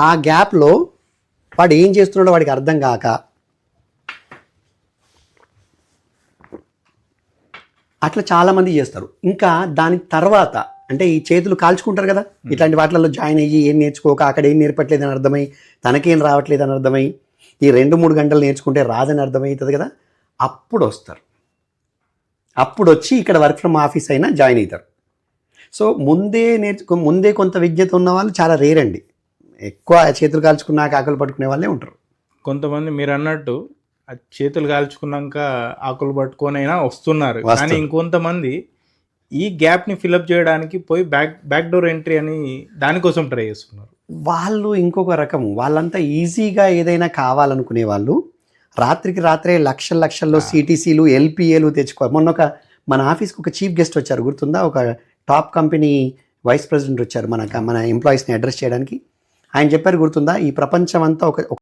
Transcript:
ఆ గ్యాప్లో వాడు ఏం చేస్తున్నాడో వాడికి అర్థం కాక అట్లా చాలామంది చేస్తారు. ఇంకా దాని తర్వాత అంటే ఈ చేతులు కాల్చుకుంటారు కదా, ఇట్లాంటి వాటిలలో జాయిన్ అయ్యి ఏం నేర్చుకోక అక్కడ ఏం నేర్పట్లేదని అర్థమై, తనకేం రావట్లేదని అర్థమై, ఈ 2-3 గంటలు నేర్చుకుంటే రాదని అర్థమవుతుంది కదా, అప్పుడు వస్తారు. అప్పుడు వచ్చి ఇక్కడ వర్క్ ఫ్రమ్ ఆఫీస్ అయినా జాయిన్ అవుతారు. సో ముందే కొంత విజ్ఞత ఉన్న వాళ్ళు చాలా రేర్ అండి. ఎక్కువ చేతులు కాల్చుకున్నాక ఆకలి పట్టుకునే వాళ్ళే ఉంటారు. కొంతమంది మీరు అన్నట్టు చేతులు కాల్చుకున్నాక ఆకులు పట్టుకొనైనా వస్తున్నారు. కానీ ఇంకొంతమంది ఈ గ్యాప్ని ఫిలప్ చేయడానికి పోయి బ్యాక్ డోర్ ఎంట్రీ అని దానికోసం ట్రై చేస్తున్నారు. వాళ్ళు ఇంకొక రకం, వాళ్ళంతా ఈజీగా ఏదైనా కావాలనుకునే వాళ్ళు రాత్రికి రాత్రే లక్షల్లో సిటీసీలు ఎల్పిఏలు తెచ్చుకోవాలి. మొన్న మన ఆఫీస్కి ఒక చీఫ్ గెస్ట్ వచ్చారు, గుర్తుందా? ఒక టాప్ కంపెనీ వైస్ ప్రెసిడెంట్ వచ్చారు మన ఎంప్లాయీస్ని అడ్రస్ చేయడానికి. ఆయన చెప్పారు, గుర్తుందా? ఈ ప్రపంచం అంతా ఒక